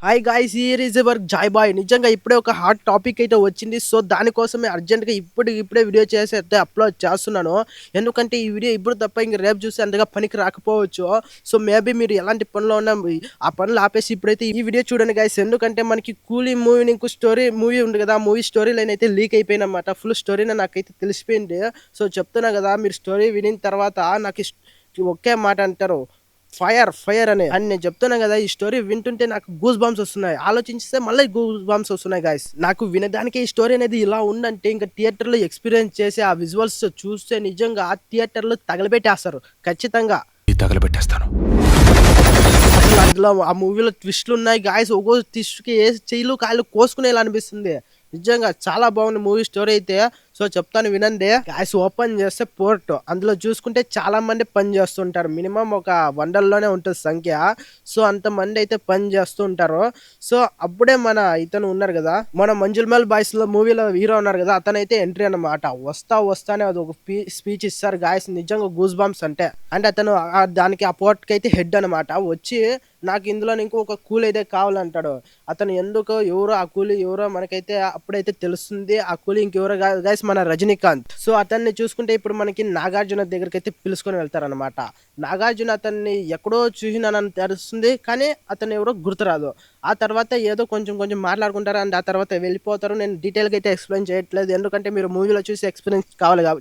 Hi guys, here is your joy boy. నిజంగా ఇప్పుడే ఒక హాట్ టాపిక్ అయితే వచ్చింది. సో దానికోసమే అర్జెంట్గా ఇప్పుడే వీడియో చేసి అయితే అప్లోడ్ చేస్తున్నాను. ఎందుకంటే ఈ వీడియో ఇప్పుడు తప్ప ఇంక రేపు చూసి అంతగా పనికి రాకపోవచ్చు. సో మేబీ మీరు ఎలాంటి పనిలో ఉన్నా ఆ పనులు ఆపేసి ఇప్పుడైతే ఈ వీడియో చూడండి గాయ్స్. ఎందుకంటే మనకి కూలీ మూవీ ఇంకో మూవీ ఉంది కదా, ఆ మూవీ స్టోరీ లైన్ అయితే లీక్ అయిపోయింది అనమాట. ఫుల్ స్టోరీని నాకైతే తెలిసిపోయింది. సో చెప్తున్నా కదా, మీరు స్టోరీ వినిన తర్వాత నాకు ఒకే మాట అంటారు, ఫైర్ ఫైర్ అని నేను చెప్తున్నా కదా. ఈ స్టోరీ వింటుంటే నాకు గూస్ బాంబ్స్ వస్తున్నాయి, ఆలోచిస్తే మళ్ళీ గూస్ బాంబ్స్ వస్తున్నాయి గాయస్. నాకు వినడానికి ఈ స్టోరీ అనేది ఇలా ఉందంటే ఇంకా థియేటర్లో ఎక్స్పీరియన్స్ చేసి ఆ విజువల్స్ చూస్తే నిజంగా ఆ థియేటర్లో తగలబెట్టేస్తారు ఖచ్చితంగా. తగలబెట్టేస్తాను. అసలు అందులో ఆ మూవీలో ట్విస్ట్లు ఉన్నాయి గాయస్. ఒక్కో ట్విస్ట్కి ఏ చెయ్యిలు కాయలు కోసుకునేలా అనిపిస్తుంది. నిజంగా చాలా బాగుంది మూవీ స్టోరీ అయితే. సో చెప్తాను వినండి గాయస్. ఓపెన్ చేస్తే పోర్ట్, అందులో చూసుకుంటే చాలా మంది పని చేస్తుంటారు. మినిమం ఒక 100లోనే ఉంటుంది సంఖ్య. సో అంతమంది అయితే పని చేస్తూ ఉంటారు. సో అప్పుడే మన ఇతను ఉన్నారు కదా, మన మంజుల్మల్ బాయ్స్ లో మూవీలో హీరో ఉన్నారు కదా, అతనైతే ఎంట్రీ అన్నమాట. వస్తానే అది ఒక స్పీచ్ ఇస్తారు గాయస్. నిజంగా గూస్ బాంబ్స్ అంటే అతను దానికి ఆ పోర్ట్ కి అయితే హెడ్ అనమాట. వచ్చి నాకు ఇందులో ఇంకొక కూలీ అయితే కావాలంటాడు. అతను ఎందుకో ఎవరో ఆ కూలీ ఎవరో మనకైతే అప్పుడైతే తెలుస్తుంది. ఆ కూలీ ఇంకెవరో గైస్, మన రజనీకాంత్. సో అతన్ని చూసుకుంటే ఇప్పుడు మనకి నాగార్జున దగ్గరికి అయితే పిలుచుకొని వెళ్తారనమాట. నాగార్జున అతన్ని ఎక్కడో చూసినానని తెలుస్తుంది, కానీ అతను ఎవరో గుర్తురాదు. ఆ తర్వాత ఏదో కొంచెం మాట్లాడుకుంటారు అండ్ ఆ తర్వాత వెళ్ళిపోతారు. నేను డీటెయిల్గా అయితే ఎక్స్ప్లెయిన్ చేయట్లేదు, ఎందుకంటే మీరు మూవీలో చూసి ఎక్స్పీరియన్స్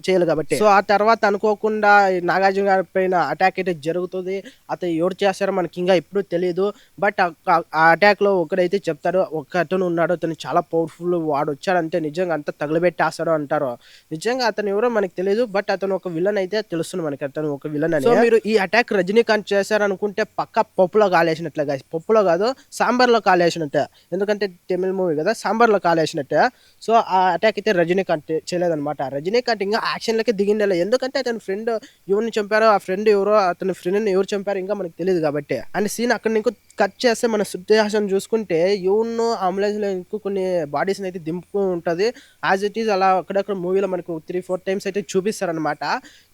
చేయాలి కాబట్టి. సో ఆ తర్వాత అనుకోకుండా నాగార్జున గారి పైన అటాక్ అయితే జరుగుతుంది. అతను ఎవరు చేస్తారో మనకి ఇంకా ఇప్పుడు తెలియదు. బట్ ఆ అటాక్ లో ఒకడైతే చెప్తాడు, ఒక అతను ఉన్నాడు, అతను చాలా పవర్ఫుల్, వాడు వచ్చాడంటే నిజంగా అంతా తగలబెట్టేస్తాడు అంటారు. నిజంగా అతను ఎవరో మనకి తెలియదు, బట్ అతను ఒక విలన్ అయితే తెలుస్తుంది మనకి, అతను ఒక విలన్ అని. సో మీరు ఈ అటాక్ రజనీకాంత్ చేశారనుకుంటే పక్క పప్పులో కాలేసినట్లే గాయస్. పప్పులో కాదు, సాంబార్లో కాలేసినట్టే. ఎందుకంటే తమిళ మూవీ కదా, సాంబార్లో కాలేసినట్టే. సో ఆ అటాక్ అయితే రజనీకాంత్ చేయలేదన్నమాట. రజనీకాంత్ ఇంకా యాక్షన్లకి దిగిండే, ఎందుకంటే అతని ఫ్రెండ్ ఎవరిని చంపారో, ఆ ఫ్రెండ్ ఎవరో, అతని ఫ్రెండ్ని ఎవరు చంపారో ఇంకా మనకు తెలియదు కాబట్టి. అండ్ సీన్ అక్కడ ఇంకో కట్ చేస్తే మన శృతి హాసన్ చూసుకుంటే ఎవరినో అంబులెన్స్ లో ఇంకో కొన్ని బాడీస్ అయితే దింపుతూ ఉంటది. యాజ్ ఇట్ ఈస్ అలా అక్కడక్కడ మూవీలో మనకు 3-4 టైమ్స్ అయితే చూపిస్తారనమాట.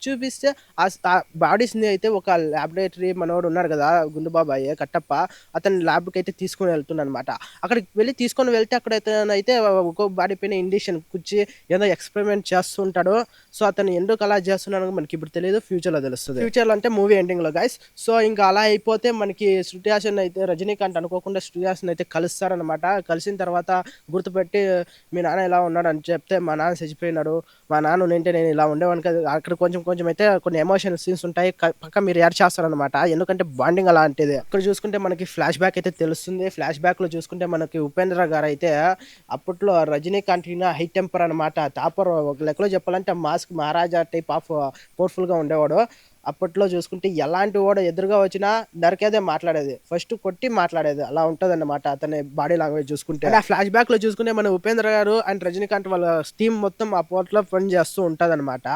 చూపిస్తే ఆ బాడీస్ ని అయితే ఒక ల్యాబొరేటరీ మనోడు ఉన్నారు కదా, గుండు బాబాయ్ కట్టప్ప, అతని ల్యాబ్కి అయితే తీసుకొని వెళ్తున్నాడు అనమాట. అక్కడికి వెళ్ళి తీసుకొని వెళ్తే అక్కడ అయితే ఒక్కొక్క బాడీ పైన ఇండిషన్ కూర్చి ఏదో ఎక్స్పెరిమెంట్ చేస్తుంటాడు. సో అతను ఎందుకు అలా చేస్తున్నాడు మనకి ఇప్పుడు తెలియదు, ఫ్యూచర్ లో తెలుస్తుంది. ఫ్యూచర్ లో అంటే మూవీ ఎండింగ్ లో గైస్. సో ఇంకా అలా అయిపోతే మనకి శృతి హాసన్ అయితే రజనీకాంత్ అనుకోకుండా శృతి హాసన్ అయితే కలుస్తారనమాట. కలిసిన తర్వాత గుర్తుపెట్టి, మీ నాన్న ఇలా ఉన్నాడు అని చెప్తే, మా నాన్న చచ్చిపోయినాడు, మా నాన్న ఉంటే నేను ఇలా ఉండేవాడిని కదా. అక్కడ కొంచెం అయితే కొన్ని ఎమోషనల్ సీన్స్ ఉంటాయి, పక్క మీరు యాడ్ చేస్తారనమాట, ఎందుకంటే బాండింగ్ అలాంటిది. అక్కడ చూసుకుంటే మనకి ఫ్లాష్ బ్యాక్ అయితే తెలుస్తుంది. ఫ్లాష్ బ్యాక్ లో చూసుకుంటే మనకి ఉపేంద్ర గారు అయితే అప్పట్లో రజనీకాంత్ హై టెంపర్ అనమాట, టాపర్. ఒక లెక్కలో చెప్పాలంటే mask Maharaja type of powerful గా ఉండేవాడు. అప్పట్లో చూసుకుంటే ఎలాంటి వాడు ఎదురుగా వచ్చినా నరికేదే మాట్లాడేది, ఫస్ట్ కొట్టి మాట్లాడేది, అలా ఉంటది అన్నమాట అతని బాడీ లాంగ్వేజ్ చూసుకుంటే. ఆ ఫ్లాష్ బ్యాక్ లో చూసుకుంటే మన ఉపేంద్ర గారు అండ్ రజనీకాంత్ వాళ్ళ టీమ్ మొత్తం ఆ పోర్ట్ లో పని చేస్తూ ఉంటది అనమాట.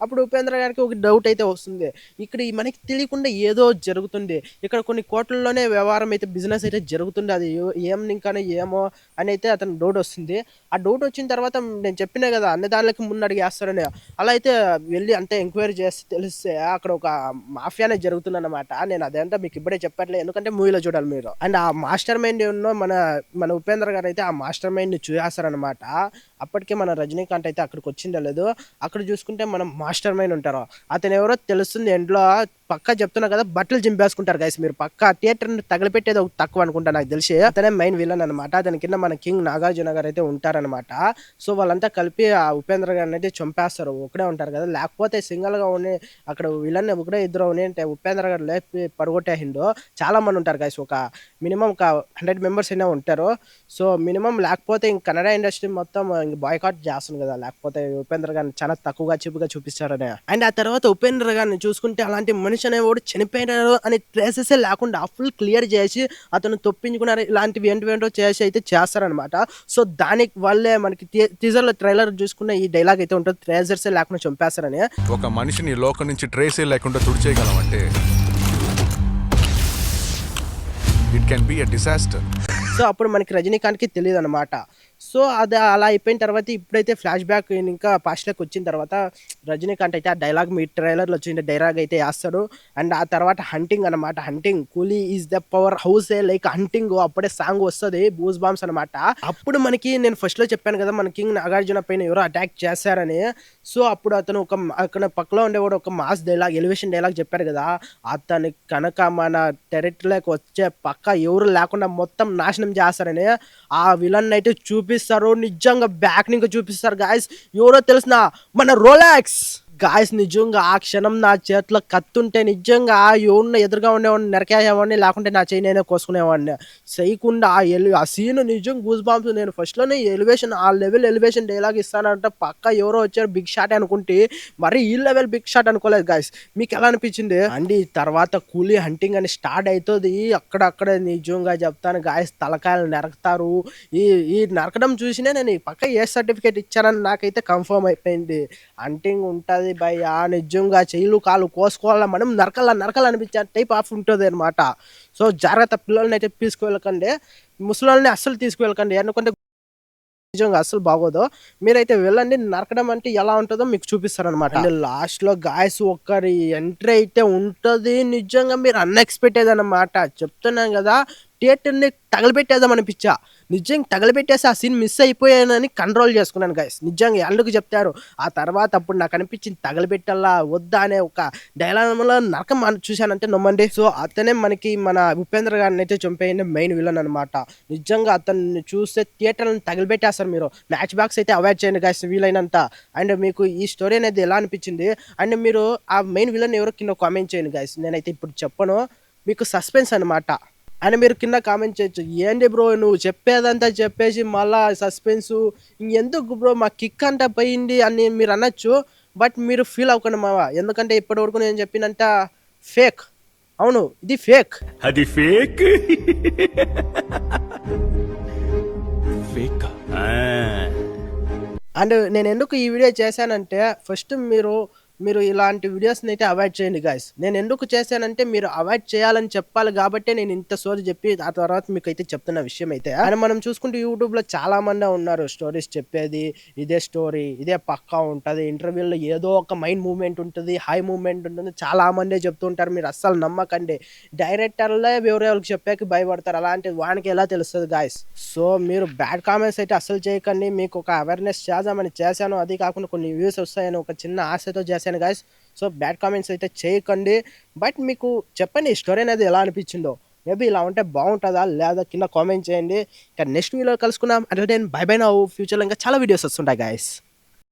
అప్పుడు ఉపేంద్ర గారికి ఒక డౌట్ అయితే వస్తుంది, ఇక్కడ మనకి తెలియకుండా ఏదో జరుగుతుంది, ఇక్కడ కొన్ని కోట్లలోనే వ్యవహారం అయితే బిజినెస్ అయితే జరుగుతుంది, అది ఏం ఇంకానే ఏమో అని అయితే అతను డౌట్ వస్తుంది. ఆ డౌట్ వచ్చిన తర్వాత నేను చెప్పినా కదా, అన్ని దానికి ముందు అడిగేస్తారని, అలా అయితే వెళ్ళి అంతే ఎంక్వైరీ చేస్తే తెలిస్తే అక్కడ ఒక మాఫియానే జరుగుతుంది అనమాట. నేను అదంతా మీకు ఇప్పుడే చెప్పట్లేదు, ఎందుకంటే మూవీలో చూడాలి మీరు. అండ్ ఆ మాస్టర్ మైండ్ మన ఉపేంద్ర గారు అయితే ఆ మాస్టర్ మైండ్ ని చూసేస్తారనమాట. అప్పటికే మన రజనీకాంత్ అయితే అక్కడికి వచ్చిందో లేదు. అక్కడ చూసుకుంటే మనం మాస్టర్ మైండ్ ఉంటారు, అతను ఎవరో తెలుస్తుంది ఎండ్లో. పక్కా చెప్తున్నా కదా, బట్టలు చింపేసుకుంటారు గైస్. మీరు పక్కా థియేటర్ తగలపెట్టేది ఒక తక్కువ అనుకుంటా నాకు తెలిసి. అతనే మెయిన్ విలన్ అనమాట. అతని కింద మన కింగ్ నాగార్జున గారు అయితే ఉంటారనమాట. సో వాళ్ళంతా కలిపి ఆ ఉపేంద్ర గారిని అయితే చంపేస్తారు. ఒకడే ఉంటారు కదా, లేకపోతే సింగల్ గా ఉండి అక్కడ విలన్ ఒకడే ఇద్దరు ఉంటే ఉపేంద్ర గారు లేపి పడగొట్టేసిండు. చాలా మంది ఉంటారు గైస్, ఒక మినిమం ఒక 100 మెంబర్స్ అయినా ఉంటారు. సో మినిమం, లేకపోతే ఇంక కన్నడ ఇండస్ట్రీ మొత్తం ఇంక బాయ్కాట్ చేస్తుంది కదా, లేకపోతే ఉపేంద్ర గారిని చాలా తక్కువగా చిపుగా చూపిస్తారని. అండ్ ఆ తర్వాత ఉపేంద్ర గారిని చూసుకుంటే అలాంటి మనిషి అనేవాడు చనిపోయినారు అని ట్రేసెస్ లేకుండా ఫుల్ క్లియర్ చేసి అతను తప్పించుకున్నారు, ఇలాంటివి ఏంటో చేసి అయితే చేస్తారనమాట. సో దానికి వాళ్ళే మనకి టీజర్ లో ట్రైలర్ చూసుకున్న ఈ డైలాగ్ అయితే ఉంటుంది, ట్రేజర్సే లేకుండా చంపేస్తారని. ఒక మనిషిని లోకం నుంచి ట్రేసే లేకుండా తుడిచేయగలం అంటే it can be a disaster. So అప్పుడు మనకి రజనీకాంత్కి తెలియదు అనమాట. సో అది అలా అయిపోయిన తర్వాత ఇప్పుడైతే ఫ్లాష్ బ్యాక్ ఇంకా పాస్ట్లోకి వచ్చిన తర్వాత రజనీకాంత్ అయితే ఆ డైలాగ్ మీ ట్రైలర్లో వచ్చిన డైలాగ్ అయితే వేస్తాడు. అండ్ ఆ తర్వాత హంటింగ్ అనమాట. హంటింగ్ కూలీ is the power house like hunting అప్పుడే సాంగ్ వస్తుంది బూస్ బాంబ్స్ అనమాట. అప్పుడు మనకి నేను ఫస్ట్ లో చెప్పాను కదా మన కింగ్ నాగార్జున పైన ఎవరో అటాక్ చేశారని. సో అప్పుడు అతను అక్కడ పక్కలో ఉండేవాడు ఒక మాస్ డైలాగ్ ఎలివేషన్ డైలాగ్ చెప్పారు కదా, అతని కనుక మన టెరిటరీలోకి వచ్చే పక్క ఎవరు లేకుండా మొత్తం నాశనం చేస్తారని ఆ విలన్ అయితే చూపిస్తారు. నిజంగా బ్యాక్ నుంచి చూపిస్తారు గాయస్. ఎవరో తెలిసిన మన రోలాక్స్ గాయస్. నిజంగా ఆ క్షణం నా చేతిలో కత్తుంటే నిజంగా ఎవరిని ఎదురుగా ఉండేవాడిని నరకేసేవాడిని, లేకుంటే నా చేయి నేనే కోసుకునేవాడిని. చేయకుండా ఆ సీన్ నిజం గూస్ బాంబ్స్. నేను ఫస్ట్లోనే ఎలివేషన్ ఆ లెవెల్ ఎలివేషన్ డైలాగ్ ఇస్తానంటే పక్క ఎవరో వచ్చారు బిగ్ షాట్ అనుకుంటే మరి ఈ లెవెల్ బిగ్ షాట్ అనుకోలేదు గాయస్. మీకు ఎలా అనిపించింది అండి? తర్వాత కూలీ హంటింగ్ అని స్టార్ట్ అవుతుంది. అక్కడక్కడ నిజంగా చెప్తాను గాయస్, తలకాయలు నరకుతారు. ఈ ఈ నరకడం చూసినే నేను పక్క ఏ సర్టిఫికేట్ ఇచ్చానని నాకైతే కన్ఫర్మ్ అయిపోయింది. హంటింగ్ ఉంటుంది భయ్యా, నిజంగా చెయ్యిలు కాళ్ళు కోసుకోవాలా, మనం నరకాలనిపించే టైప్ ఆఫ్ ఉంటుంది అనమాట. సో జాగ్రత్త, పిల్లల్ని అయితే తీసుకువెళ్ళకండి, ముసలోళ్ళని అస్సలు తీసుకువెళ్ళకండి, ఎందుకంటే నిజంగా అస్సలు బాగోదు. మీరైతే వెళ్ళండి, నరకడం అంటే ఎలా ఉంటుందో మీకు చూపిస్తారనమాట. అండ్ లాస్ట్ లో గాయస్ ఒక్కరి ఎంట్రీ అయితే ఉంటుంది, నిజంగా మీరు అన్ఎక్స్పెక్టెడ్ అనమాట. చెప్తున్నాను కదా, థియేటర్ని తగలబెట్టేద్దాం అనిపించా. నిజంగా తగలబెట్టేసి ఆ సీన్ మిస్ అయిపోయానని కంట్రోల్ చేసుకున్నాను గైస్. నిజంగా ఎందుకు చెప్తారు. ఆ తర్వాత అప్పుడు నాకు అనిపించింది తగలబెట్టాలా వద్దా అనే ఒక డైలాగ్లో నరకం చూశానంటే నమ్మండి. సో అతనే మనకి మన ఉపేంద్ర గారిని అయితే చంపేయండి మెయిన్ విలన్ అనమాట. నిజంగా అతన్ని చూస్తే థియేటర్లను తగలబెట్టేస్తారు. మీరు మ్యాచ్ బాక్స్ అయితే అవాయిడ్ చేయండి గైస్ వీలైనంత. అండ్ మీకు ఈ స్టోరీ అనేది ఎలా అనిపించింది అండ్ మీరు ఆ మెయిన్ విలన్ ఎవరో కింద కామెంట్ చేయండి గైస్. నేనైతే ఇప్పుడు చెప్పను, మీకు సస్పెన్స్ అనమాట. అని మీరు కింద కామెంట్ చేయొచ్చు, ఏంటి బ్రో నువ్వు చెప్పేదంతా చెప్పేసి మళ్ళా సస్పెన్సు ఇంకెందుకు బ్రో మా కిక్ అంతా పోయింది అని మీరు అనొచ్చు. బట్ మీరు ఫీల్ అవ్వకండి మావా, ఎందుకంటే ఇప్పటివరకు నేను చెప్పినంత ఫేక్. అవును, ఇది ఫేక్. అది ఫేక్ ఫేక్. అండ్ నేను ఎందుకు ఈ వీడియో చేశానంటే ఫస్ట్ మీరు ఇలాంటి వీడియోస్ని అయితే అవాయిడ్ చేయండి గాయస్. నేను ఎందుకు చేశానంటే మీరు అవాయిడ్ చేయాలని చెప్పాలి కాబట్టి నేను ఇంత సోది చెప్పి ఆ తర్వాత మీకు అయితే చెప్తున్న విషయం అయితే. అండ్ మనం చూసుకుంటే యూట్యూబ్లో చాలా మంది ఉన్నారు స్టోరీస్ చెప్పేది, ఇదే స్టోరీ ఇదే పక్కా ఉంటుంది, ఇంటర్వ్యూలో ఏదో ఒక మైండ్ మూవ్మెంట్ ఉంటుంది, హై మూవ్మెంట్ ఉంటుంది, చాలా మందే చెప్తుంటారు. మీరు అస్సలు నమ్మకండి. డైరెక్టర్లే ఎవరెవరికి చెప్పాక భయపడతారు, అలాంటిది వానికి ఎలా తెలుస్తుంది గాయస్. సో మీరు బ్యాడ్ కామెంట్స్ అయితే అస్సలు చేయకండి. మీకు ఒక అవేర్నెస్ చేద్దామని చేశాను, అది కాకుండా కొన్ని వ్యూస్ వస్తాయని ఒక చిన్న ఆశతో చేశాను గాయస్. సో బ్యాడ్ కామెంట్స్ అయితే చేయకండి. బట్ మీకు చెప్పండి ఈ స్టోరీ అనేది ఎలా అనిపించిందో, మేబీ ఇలా ఉంటే బాగుంటుందా లేదా కింద కామెంట్ చేయండి. ఇంకా నెక్స్ట్ వీడియోలో కలుసుకుందాం. అంటే బై బై. నా ఫ్యూచర్లో ఇంకా చాలా వీడియోస్ వస్తుంటాయి గాయస్.